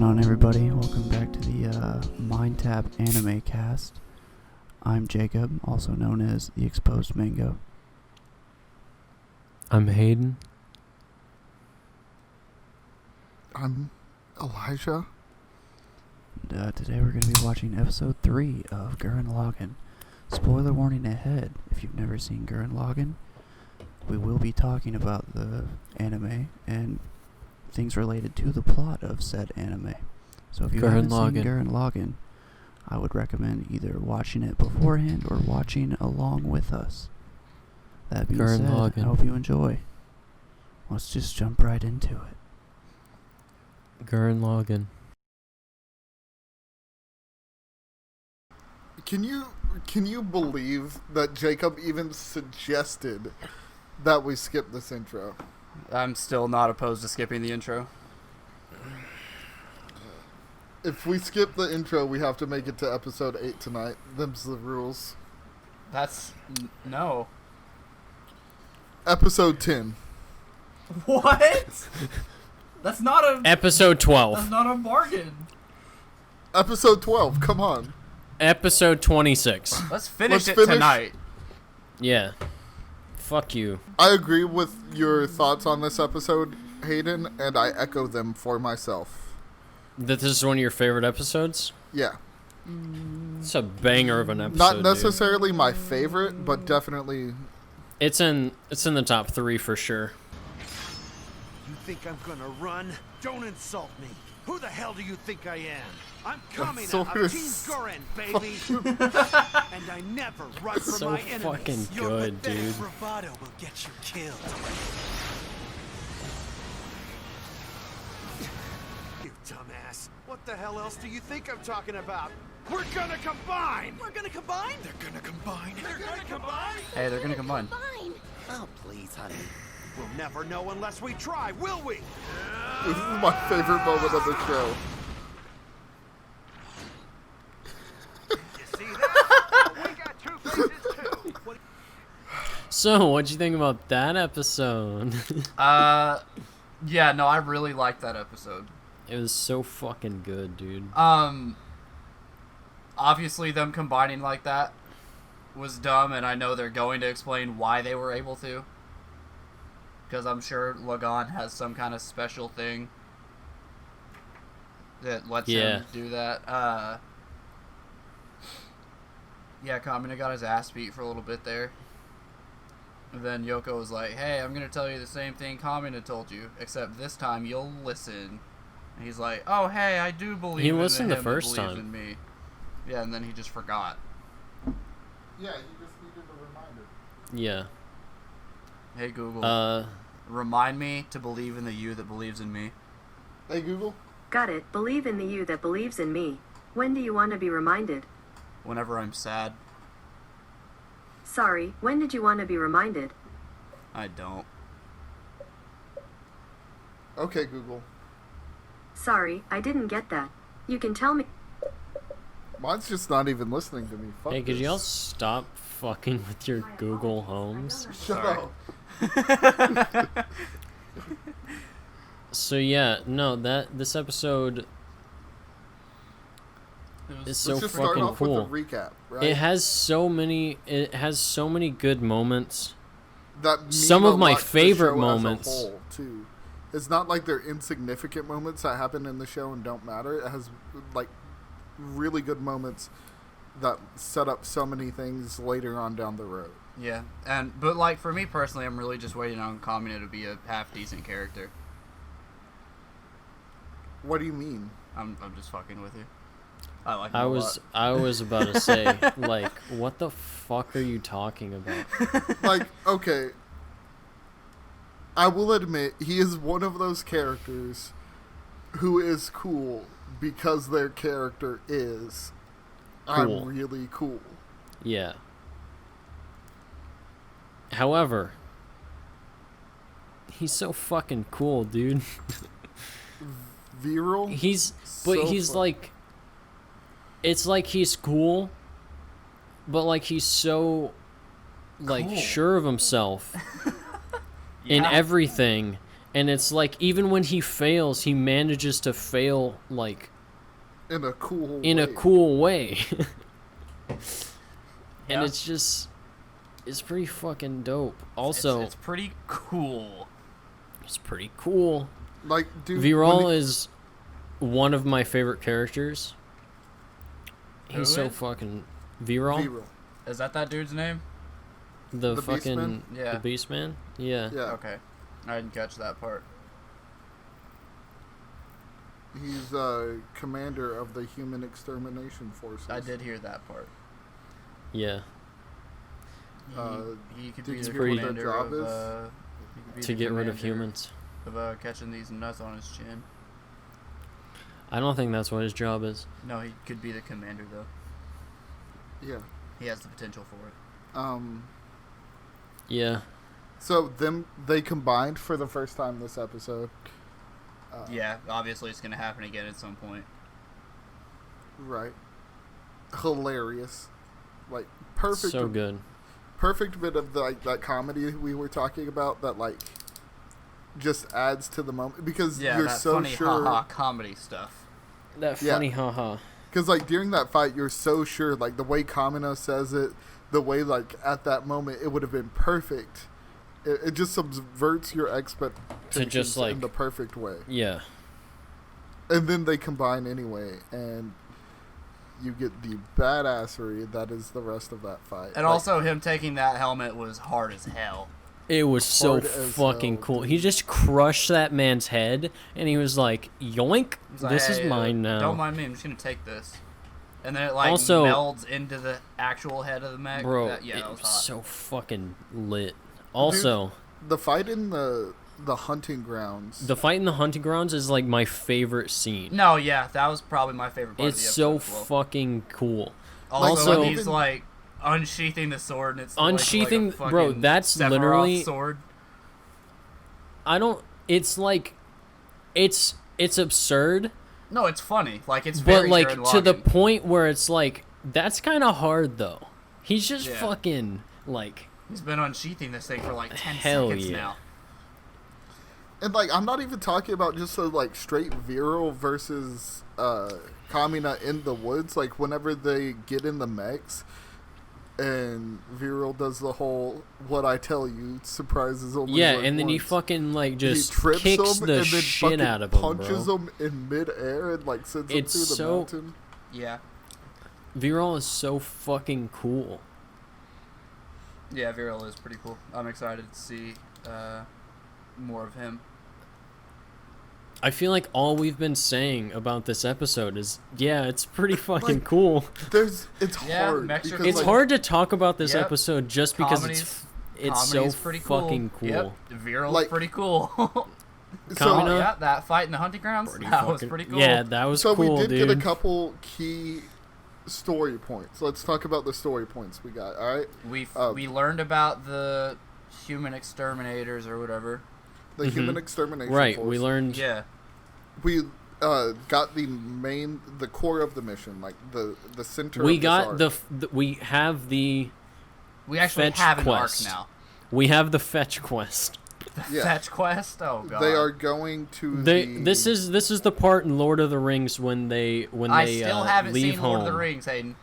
on, everybody? Welcome back to the MineTap anime cast. I'm Jacob, also known as the Exposed Mango. I'm Hayden. I'm Elijah. And, today we're going to be watching episode 3 of Gurren Lagann. Spoiler warning ahead, if you've never seen Gurren Lagann, we will be talking about the anime and things related to the plot of said anime. So if you haven't seen Gurren Lagann, I would recommend either watching it beforehand or watching along with us. That being said, I hope you enjoy. Let's just jump right into it. Gurren Lagann. Can you believe that Jacob even suggested that we skip this intro? I'm still not opposed to skipping the intro. If we skip the intro, we have to make it to episode 8 tonight. Them's the rules. No. Episode 10. What? That's not a... Episode 12. That's not a bargain. Episode 12, come on. Episode 26. Let's finish tonight. Yeah. Fuck you. I agree with your thoughts on this episode, Hayden, and I echo them for myself. That this is one of your favorite episodes? Yeah. It's a banger of an episode. Not necessarily my favorite, but definitely... It's in the top 3 for sure. You think I'm gonna run? Don't insult me. Who the hell do you think I am? I'm coming out of Team Gurren, baby. And I never run from So my enemies. fucking Your good, pathetic dude. bravado will get you killed. You dumbass. What the hell else do you think I'm talking about? We're gonna combine! We're gonna combine? They're gonna combine. They're gonna combine? Hey, they're gonna combine. Oh, please, honey. We'll never know unless we try, will we? This is my favorite moment of the show. You see that? We got two faces, too. What So, what'd you think about that episode? Yeah, no, I really liked that episode. It was so fucking good, dude. Obviously them combining like that was dumb, and I know they're going to explain why they were able to. Because I'm sure Lagann has some kind of special thing that lets him do that. Yeah, Kamina got his ass beat for a little bit there. And then Yoko was like, hey, I'm going to tell you the same thing Kamina told you, except this time you'll listen. And he's like, oh, hey, I do believe in listened him the first that believes time. in me. Yeah, and then he just forgot. Yeah, you just needed a reminder. Yeah. Hey, Google. Remind me to believe in the you that believes in me. Hey, Google. Got it. Believe in the you that believes in me. When do you want to be reminded? Whenever I'm sad. Sorry, when did you want to be reminded? I don't. Okay, Google. Sorry, I didn't get that. You can tell me. Mine's just not even listening to me. Fuck Hey, could this. y'all stop fucking with your Google Homes? Shut up. So yeah, no, this episode is so Let's just start fucking off cool. with a recap, right? It has so many good moments. That mean some a of my lot to the favorite show as a moments. whole, too. It's not like they're insignificant moments that happen in the show and don't matter. It has like really good moments that set up so many things later on down the road. Yeah, but like for me personally, I'm really just waiting on Kamina to be a half decent character. What do you mean? I'm just fucking with you. I like him I a was lot. about to say, like, what the fuck are you talking about? Like, okay, I will admit he is one of those characters who is cool because their character is Cool. I'm really cool. Yeah. However, he's so fucking cool, dude. Virile? He's So fun. like, it's like he's cool, but like he's so like Cool. sure of himself in everything, And it's like, even when he fails, he manages to fail, like, in a cool way. And Yeah. it's just, it's pretty fucking dope. Also, it's pretty cool. it's pretty cool. Like, dude, Viral is one of my favorite characters. He's Who so is? fucking Viral. Viral. Is that dude's name? The The fucking Beastman? Yeah. the Beastman. Yeah. Yeah, Okay. I didn't catch that part. he's commander of the Human Extermination Forces. I did hear that part. Yeah. He could did be you the hear what commander their job of, is? he could be To the get rid of commander humans. Of catching these nuts on his chin. I don't think that's what his job is. No, he could be the commander though. Yeah. He has the potential for it. Yeah. So they combined for the first time this episode. Yeah, obviously it's gonna happen again at some point. Right. Hilarious. Like, perfect. So good. Perfect bit of that comedy we were talking about that, like, just adds to the moment. Because Yeah, you're that so funny sure. haha comedy stuff. That Yeah. funny haha. Because, like, during that fight, you're so sure, like, the way Kamino says it, the way, like, at that moment, it would have been perfect. It just subverts your expectations like- in the perfect way. Yeah. And then they combine anyway, and you get the badassery that is the rest of that fight. And Like, also him taking that helmet was hard as hell. It was so Hard as fucking hell, cool. dude. He just crushed that man's head, and he was like, "Yoink! He's like, This "Hey, is mine now." Don't mind me, I'm just gonna take this. And then it like Also- melds into the actual head of the mech. Bro, that it was was hot. so fucking lit. Also, the fight in the hunting grounds. the fight in the hunting grounds is like my favorite scene. No, yeah, that was probably my favorite part It's of the so episode as well. fucking cool. Also, Also- when he's like unsheathing the sword and it's like Unsheathing- a bro, fucking that's Sephiroth literally- sword. It's like, it's absurd, No, it's funny. Like it's but very like Gurren to the Lagann. point where it's like, that's kind of hard though. He's just Yeah. fucking like, He's been unsheathing this thing for like 10 Hell seconds yeah. now. And, like, I'm not even talking about just like straight Viral versus Kamina in the woods. Like, whenever they get in the mechs and Viral does the whole "what I tell you" surprises only yeah, work and then he once. fucking like He just trips kicks him the and then shit fucking out of him, punches bro. him in midair and like sends him It's through the so- mountain. Yeah. Viral is so fucking cool. Yeah, Viral is pretty cool. I'm excited to see more of him. I feel like all we've been saying about this episode is, yeah, it's pretty fucking Like, cool. It's Yeah, hard. mechs are because, cool. It's like, hard to talk about this Yep. episode just because it's so Comedy's pretty cool. fucking cool. Yep, Viral's Like- pretty cool. So, Kamina- Yeah, that fight in the hunting grounds, Pretty that was fucking- pretty cool. Yeah, that was so cool, we did dude. get a couple key story points. Let's talk about the story points we got. All right, We learned about the human exterminators or whatever. the Human Extermination Mm-hmm. Right, Force. we learned. Yeah. We got the core of the mission, like the center. We of got this arc. we have the We actually Fetch have an quest. arc now. we have the fetch quest. Yeah. Fetch quest? Oh god. They are going to. This is the part in Lord of the Rings when they I still haven't leave seen home. Lord of the Rings, Hayden.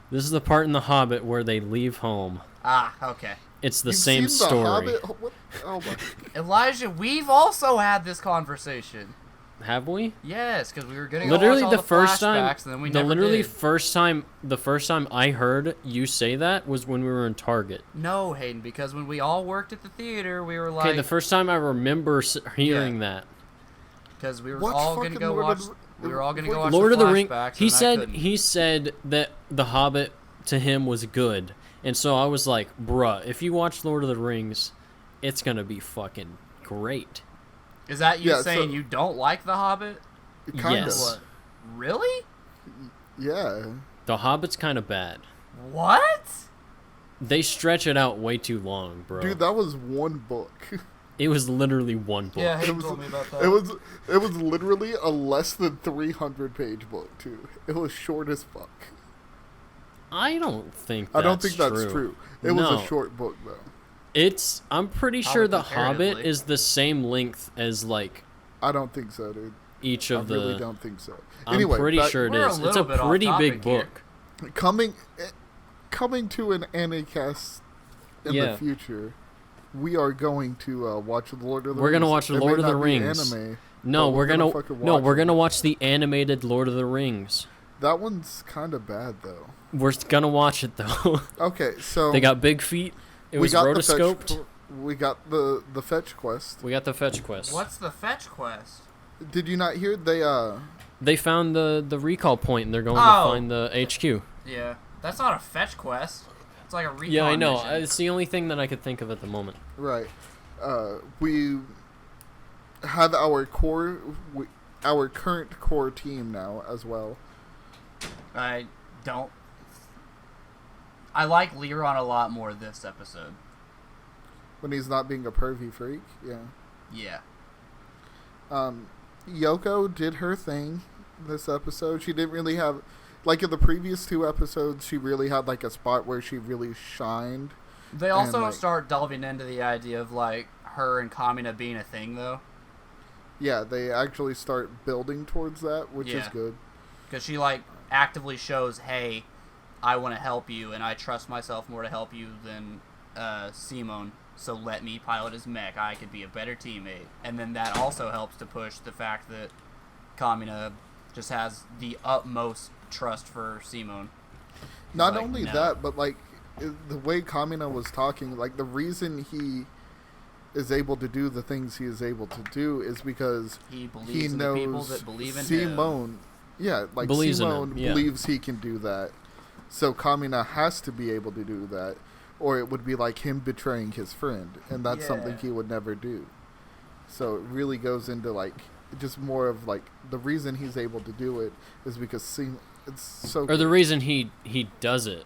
This is the part in The Hobbit where they leave home. Ah, okay. It's the You've same seen story. The Hobbit? What? Oh my! Elijah, we've also had this conversation. Have we? Yes, because we were getting Literally all the the first time flashbacks, and then we never did. the first time I heard you say that was when we were in Target. No, Hayden, because when we all worked at the theater, we were like, Okay, the first time I remember hearing that. because we were Watch all gonna fucking go Lord watch. of the- We were all gonna go watch Lord the of the Rings. flashbacks, He and I said couldn't. that The Hobbit to him was good, and so I was like, bruh, if you watch Lord of the Rings, it's gonna be fucking great. Is that you Yeah, saying so- you don't like The Hobbit? Kind Yes. of. What? Really? Yeah. The Hobbit's kind of bad. What? They stretch it out way too long, bro. Dude, that was one book. It was literally one book. Yeah, It Hayden was, told me about that. it was literally a less than 300-page book too. It was short as fuck. I don't think I don't think that's true. true. It was No. a short book though. I'm pretty sure The Hobbit comparatively. is the same length as like I don't think so, dude. each I of the. really don't think so. I'm Anyway, pretty back- sure it We're a is. It's little a bit off pretty big topic here. book. coming to an Anacast in Yeah. the future, we are going to watch Lord of the Rings. We're gonna watch It may Lord of the not be Rings. Anime, No, but we're gonna fucking no, watch we're it. gonna watch the animated Lord of the Rings. That one's kind of bad though. We're gonna watch it though. Okay, so They got big feet. It we was got rotoscoped. We got the fetch quest. We got the fetch quest. What's the fetch quest? Did you not hear They found the recall point and they're going Oh. to find the HQ. Yeah, that's not a fetch quest. It's like a recon Yeah, I know. mission. It's the only thing that I could think of at the moment. right? We have our our current core team now as well. I don't. I like Leron a lot more this episode. When he's not being a pervy freak, yeah. Yeah. Yoko did her thing this episode. She didn't really have, like in the previous 2 episodes, she really had like a spot where she really shined. They also And, like- start delving into the idea of like her and Kamina being a thing though, Yeah, they actually start building towards that, which is Yeah. good. because she like actively shows, hey, I want to help you, and I trust myself more to help you than Simone. So let me pilot his mech. I could be a better teammate, and then that also helps to push the fact that Kamina just has the utmost trust for Simone. Not Like, only no. that, but like the way Kamina was talking, like the reason he is able to do the things he is able to do is because He believes he in the people knows that believe in him. Simone. Yeah, like Believes in him, Simone yeah. believes he can do that. So Kamina has to be able to do that, or it would be like him betraying his friend, and that's something Yeah. he would never do. So it really goes into like just more of like the reason he's able to do it is because it's so Or the reason he does it.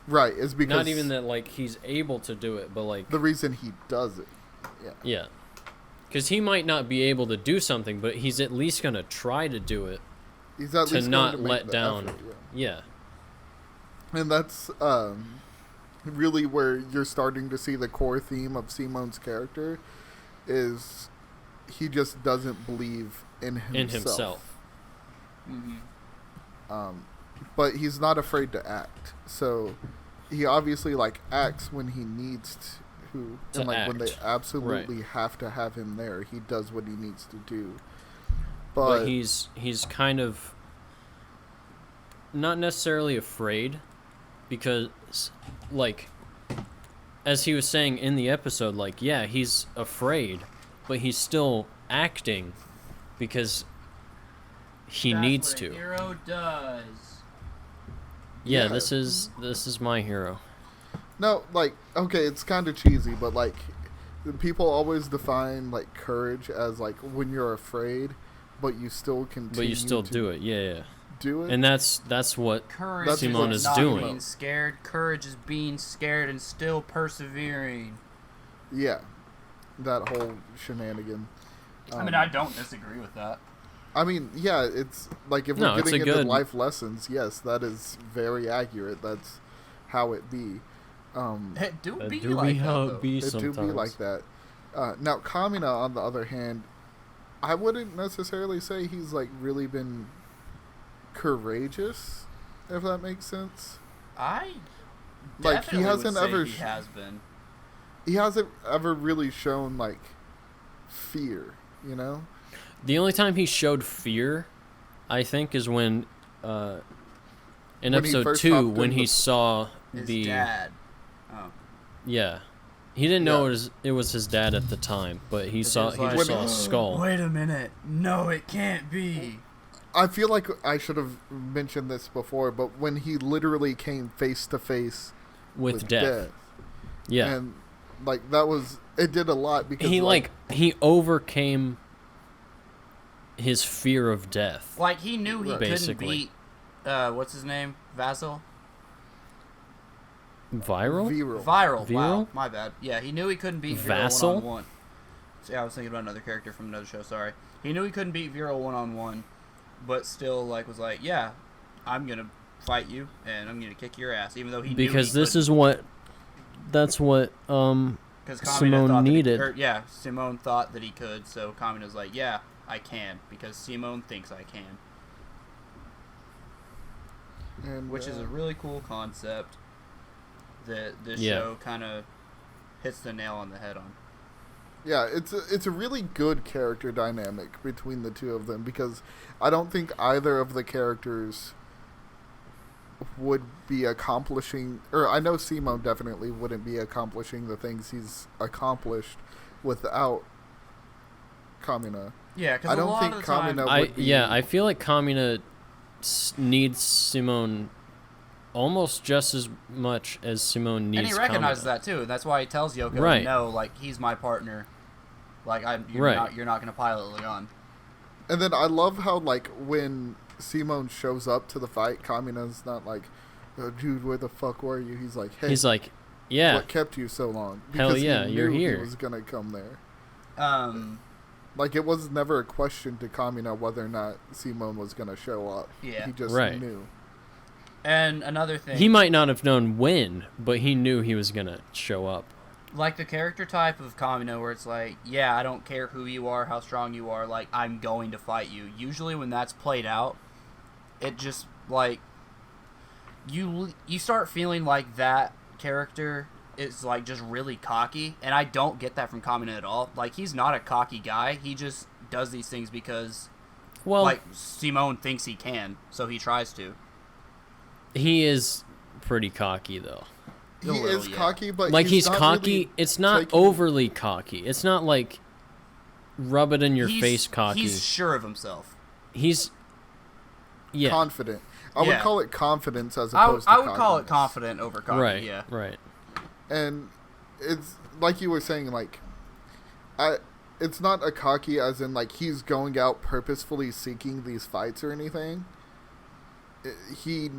right is because Not even that like he's able to do it, but like the reason he does it. Yeah. yeah. Cuz he might not be able to do something, but he's at least going to try to do it. He's at To least not going to make let the down. effort, yeah. Yeah. And that's really where you're starting to see the core theme of Simone's character is he just doesn't believe in himself. In himself. But he's not afraid to act. So he obviously like acts when he needs to, To and like when they act. absolutely have to have him there, he does what he needs to do. But But he's kind of not necessarily afraid because like as he was saying in the episode, like yeah, he's afraid, but he's still acting because he That's needs what a to. hero does. Yeah, Yeah. this is my hero. no, like okay, it's kind of cheesy, but like people always define like courage as like when you're afraid, but you still continue. But you still to do it. Yeah. do it. And that's what Courage That's Simone what is not doing. being scared. Courage is being scared and still persevering. Yeah, that whole shenanigan. I mean, I don't disagree with that. I mean, yeah, it's like if No, we're it's getting a into good- life lessons, yes, that is very accurate. That's how it be. It do That be do like be that, how though. it be It do sometimes. be like that. Now, Kamina, on the other hand, I wouldn't necessarily say he's like really been courageous, if that makes sense. I Like, he definitely hasn't would say ever he sh- has been. He hasn't ever really shown like fear, you know? The only time he showed fear, I think, is when in When he episode first 2 hopped when in he the- saw His the dad. Oh. yeah. He didn't know Yeah. it was his dad at the time, but he But saw he he was just like, saw a skull Wait a minute. No, it can't be. I feel like I should have mentioned this before, but when he literally came face to face with death. Yeah. and like that was it did a lot because He he overcame his fear of death. Like, he knew he Basically. couldn't beat, what's his name? Vassal? Viral? viral. Wow, Viral? my bad. Yeah, he knew he couldn't beat Vero Vassal? one-on-one. So, yeah, I was thinking about another character from another show, sorry. He knew he couldn't beat Vero one-on-one, but still, like, was like, yeah, I'm gonna fight you, and I'm gonna kick your ass, even though he Because knew he this is what that's what Because Simone needed. Simone thought that he could, so Kamina's like, yeah, I can, because Simone thinks I can. And, Which is a really cool concept that this Yeah. show kind of hits the nail on the head on. Yeah, it's a really good character dynamic between the two of them, because I don't think either of the characters would be accomplishing, or I know Simone definitely wouldn't be accomplishing the things he's accomplished without Kamina. Yeah, because I a don't lot think of the time... Kamina would be... I feel like Kamina needs Simone almost just as much as Simone needs. And he recognizes Kamina. that too. That's why he tells Yoko, Right. no, like, he's my partner. Like, you're Right. not gonna pilot Lagann. And then I love how, like, when Simone shows up to the fight, Kamina's not like, oh, dude, where the fuck were you? He's like, hey, He's like, yeah, what kept you so long? Hell Because yeah, he you're knew here. He was gonna come there. Like, it was never a question to Kamina whether or not Simone was gonna show up. Yeah. He just Right. knew. and another thing... he might not have known when, but he knew he was gonna show up. Like, the character type of Kamina, where it's like, yeah, I don't care who you are, how strong you are, like, I'm going to fight you. Usually when that's played out, it just, like, you start feeling like that character is, like, just really cocky, and I don't get that from Kamina at all. Like, he's not a cocky guy, he just does these things because, Well, like, Simone thinks he can, so he tries to. he is pretty cocky though. He A little, is yeah. cocky, but Like he's not cocky. really It's not taking- overly cocky. It's not like rub it in your He's- face cocky. He's sure of himself. He's yeah. confident. I would Yeah. call it confidence as I opposed to would call it cockiness. confident over cocky, right. yeah. Right. And it's like you were saying, like, it's not a cocky as in like he's going out purposefully seeking these fights or anything. He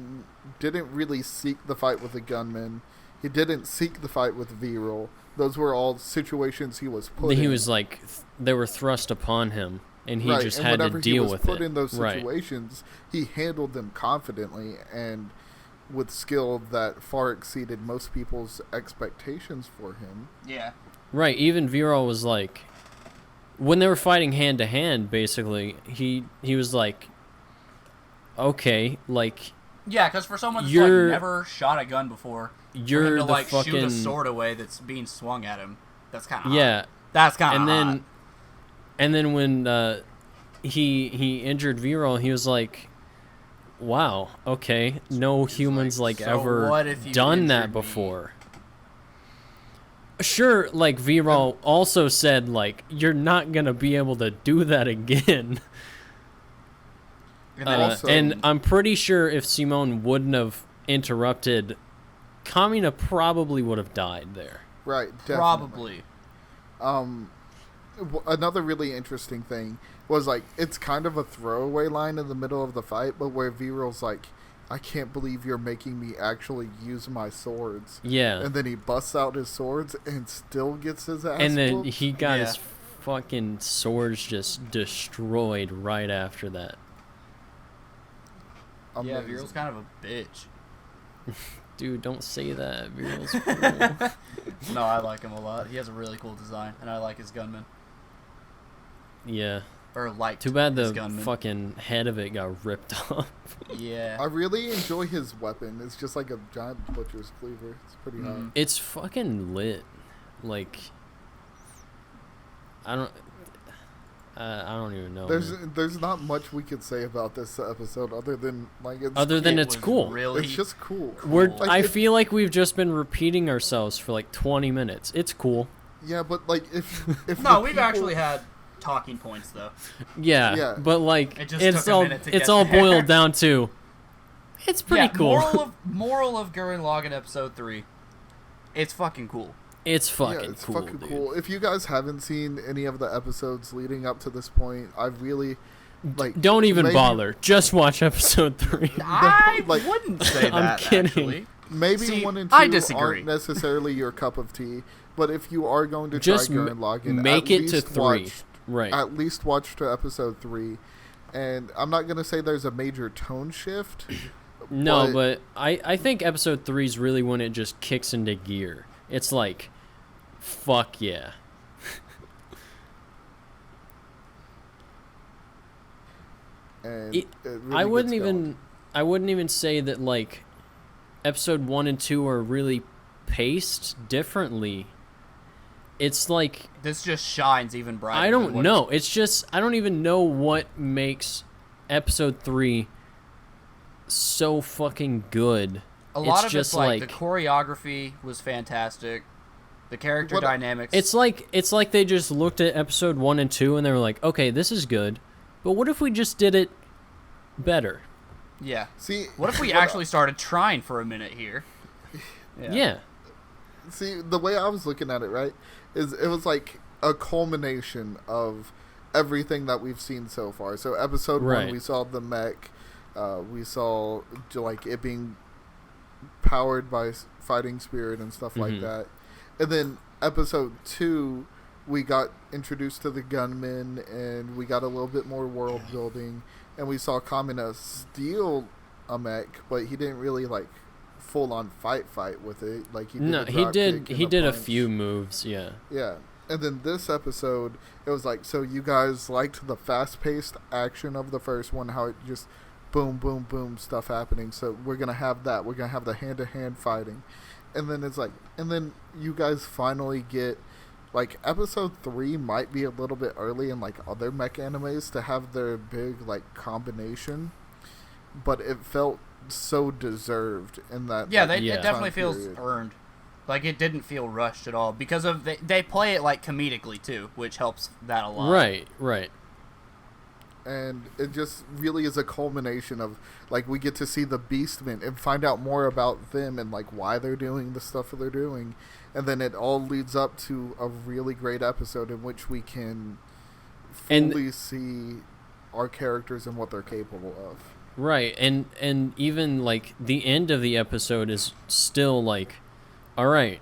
didn't really seek the fight with the gunman. He didn't seek the fight with Viral. Those were all situations he was put in. He was like they were thrust upon him, and he Right, just and had to whenever deal he was with put it. in those Right. situations, he handled them confidently and with skill that far exceeded most people's expectations for him. Yeah. Right. Even Viral was like, when they were fighting hand to hand, basically, he was like, okay, like Yeah, because for someone that's You're- like never shot a gun before, for you're him to the like fucking shoot a sword away that's being swung at him, that's kind of yeah. That's kind of And then when he injured Viral, he was like, wow, okay, no humans like "So ever what if you done that injured me?" before. Sure, like Viral also said, like, you're not gonna be able to do that again. And then Also- And I'm pretty sure if Simone wouldn't have interrupted, Kamina probably would have died there. Right, definitely. probably. Another really interesting thing was, like, it's kind of a throwaway line in the middle of the fight, but where Viral's like, I can't believe you're making me actually use my swords. Yeah. And then he busts out his swords and still gets his ass And then whooped. he got Yeah. his fucking swords just destroyed right after that. Yeah, Amazing. Viral's kind of a bitch. Dude, don't say that. Viral's cool. No, I like him a lot. He has a really cool design, and I like his gunman. Yeah. Or liked Too bad his the gunman. fucking head of it got ripped off. Yeah. I really enjoy his weapon. It's just like a giant butcher's cleaver. It's pretty hot. It's fucking lit. Like, I don't even know. man. There's not much we could say about this episode other than like it's Other than It it's was cool. Really it's just cool. We're. Like, I if- feel like we've just been repeating ourselves for like 20 minutes. It's cool. Yeah, but like if No, the we've people- actually had talking points though. Yeah. Yeah. But like, It just it's took a all minute to it's get all there. boiled down to. It's pretty Yeah, cool. Moral of Gurren Lagann episode 3. It's fucking cool. It's fucking yeah, it's cool, fucking dude. cool. If you guys haven't seen any of the episodes leading up to this point, I really like. Don't even maybe- bother. Just watch episode 3. I like- wouldn't say that. I'm kidding. Actually. Maybe See, 1 and 2 I disagree. aren't necessarily your cup of tea, but if you are going to Just try Gurren Lagann, make at it to least 3. watch- Right. At least watch to episode 3. And I'm not gonna say there's a major tone shift. No, but I think episode 3 is really when it just kicks into gear. It's like Fuck yeah. And It- it I really wouldn't gets even going. I wouldn't even say that like episode 1 and 2 are really paced differently. It's like This just shines even brighter. I than don't what know. It's just I don't even know what makes episode 3 so fucking good. A lot It's of just it's like the like- choreography was fantastic. The character What- dynamics. It's like they just looked at episode 1 and 2 and they were like, "Okay, this is good. But what if we just did it better?" yeah. See, What if we what- actually started trying for a minute here? Yeah. See, the way I was looking at it, right, is it was like a culmination of everything that we've seen so far. So episode 1, Right. we saw the mech. We saw like it being powered by fighting spirit and stuff like Mhm. that. And then episode 2, we got introduced to the gunmen, and we got a little bit more world building, and we saw Kamina steal a mech, but he didn't really like full on fight with it. Like he did No, a he drop did kick he and did a punch. few moves, yeah. Yeah. And then this episode, it was like, so you guys liked the fast-paced action of the first one, how it just boom, boom, boom, stuff happening. So we're going to have that. We're going to have the hand-to-hand fighting. And then it's like, and then you guys finally get, like, episode 3 might be a little bit early in, like, other mech animes to have their big, like, combination. But it felt so deserved in that. Yeah, like, Yeah. it definitely time feels period. earned. Like it didn't feel rushed at all because of they play it like comedically too, which helps that a lot. Right. And it just really is a culmination of, like, we get to see the Beastmen and find out more about them and, like, why they're doing the stuff that they're doing. And then it all leads up to a really great episode in which we can And- fully see our characters and what they're capable of. Right. And even like the end of the episode is still like, all right,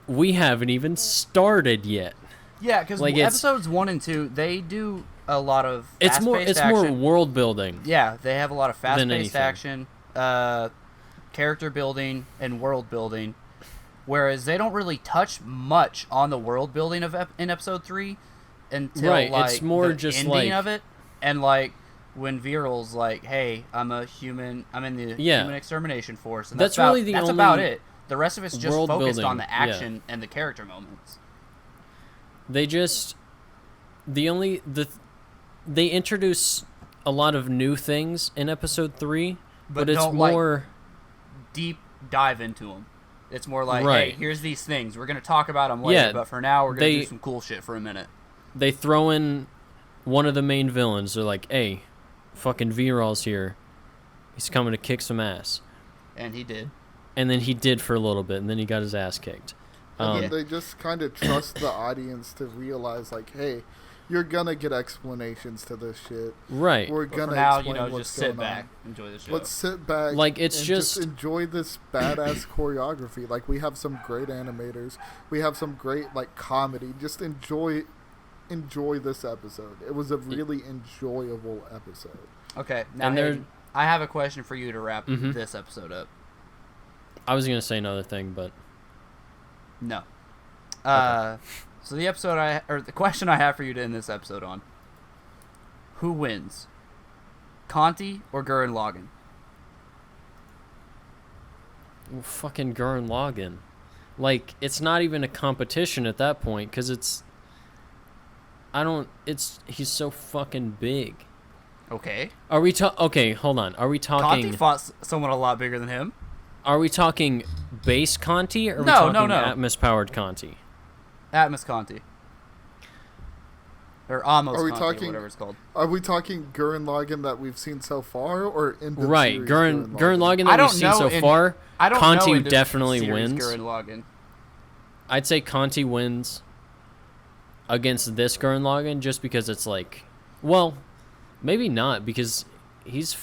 we haven't even started yet. Yeah, because Like, it's- episodes 1 and 2 they do a lot of It's more fast-paced it's more action. world building. Yeah, they have a lot of fast-paced anything. action, character building, and world building. Whereas they don't really touch much on the world building of in episode 3 until Right, like it's more the just, ending like- of it, and like when Viral's like, "Hey, I'm a human. I'm in the Yeah. human extermination force." And That's that's really the that's only about it. The rest of it's just world focused on building, the yeah. action and the character moments. They just they introduce a lot of new things in episode 3, but it's don't, like, more deep dive into them. It's more like, Right. hey, here's these things. We're gonna talk about them later, Yeah, but for now, we're gonna they- do some cool shit for a minute. they throw in one of the main villains. They're like, "Hey, fucking Viral's here. He's coming to kick some ass." And he did. And then he did for a little bit, and then he got his ass kicked. And Yeah. then they just kind of trust the audience to realize, like, hey, you're going to get explanations to this shit. Right. We're But going for to now, explain what's just sit going back, on. enjoy the show. Let's sit back. Like, it's and just- enjoy this badass choreography. Like, we have some great animators. We have some great, like, comedy. Just enjoy this episode. It was a really enjoyable episode. Okay, now And they're- Hayden, I have a question for you to wrap Mhm. this episode up. I was gonna say another thing, but No. So the question I have for you to end this episode on: who wins, Conti or Gurren Lagann? fucking Gurren Lagann. Like, it's not even a competition at that point, because he's so fucking big. Okay. Are we okay, hold on. Are we Conti talking fought someone a lot bigger than him. Are we talking base Conti, or are we No, talking no, no. Atmos powered Conti? Atmos Conti. Or Amos Are we Conti, talking- or whatever it's called. Are we talking Gurren Lagann that we've seen so far, or in the Right, series Gurren Lagann I that we've don't seen know so in- far. I don't Conti know in this definitely series wins. Gurren Lagann. I'd say Conti wins against this Gurren Lagann, just because it's like, well, maybe not, because he's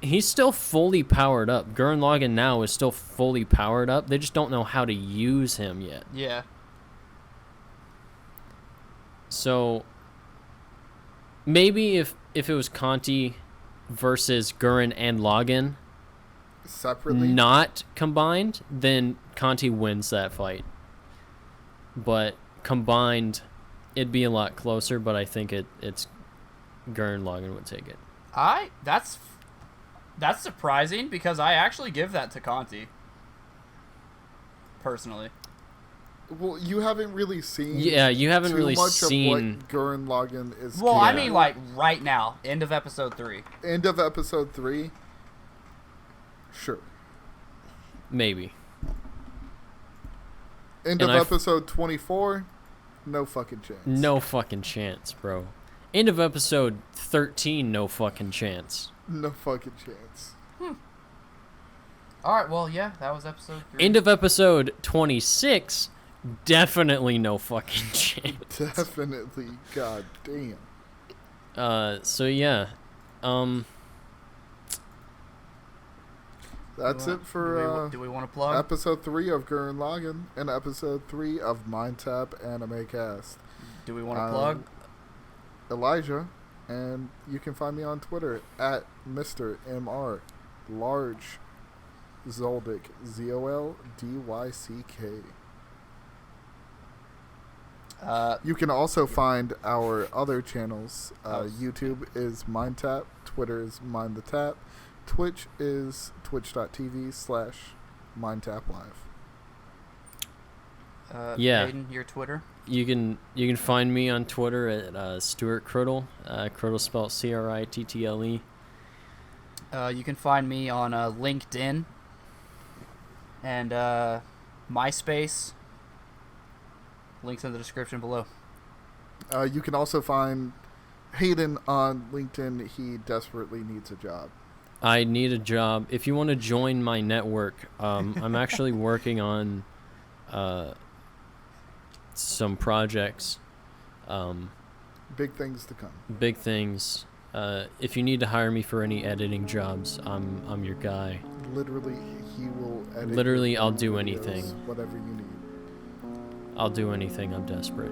he's still fully powered up. Gurren Lagann now is still fully powered up. They just don't know how to use him yet. Yeah. So maybe if it was Conti versus Gurren and Lagann, separately. not combined, then Conti wins that fight. But combined, it'd be a lot closer. But I think it's Gurren Lagann would take it. That's surprising because I actually give that to Conti. Personally. Well, you haven't really seen. Yeah, you haven't too really much seen of what Gurren Lagann is. Well, I capable mean, of. like right now, end of episode 3. End of episode 3. Sure. Maybe. End And of episode 24. No fucking chance. No fucking chance, bro. End of episode 13. No fucking chance. No fucking chance. All right, well, yeah, that was episode 3. End of episode 26. Definitely no fucking chance. Definitely. God damn. So yeah. That's it for do we want to plug? episode 3 of Gurren Lagann and episode 3 of MineTap Anime Cast. Do we want to plug? Elijah, and you can find me on Twitter at Mr. MR Large Zoldyck, ZOLDYCK. You can also find our other channels. YouTube is MineTap, Twitter is MineTheTap, Twitch is twitch.tv/MineTapLive. Yeah. Aiden, your Twitter? You can find me on Twitter at Stuart Criddle. Criddle spelled CRITTLE. You can find me on LinkedIn and MySpace. Links in the description below. You can also find Hayden on LinkedIn. He desperately needs a job. I need a job. If you want to join my network, I'm actually working on some projects. Big things to come. Big things. If you need to hire me for any editing jobs, I'm your guy. Literally, he will edit. Literally, I'll do videos, anything. Whatever you need. I'll do anything. I'm desperate.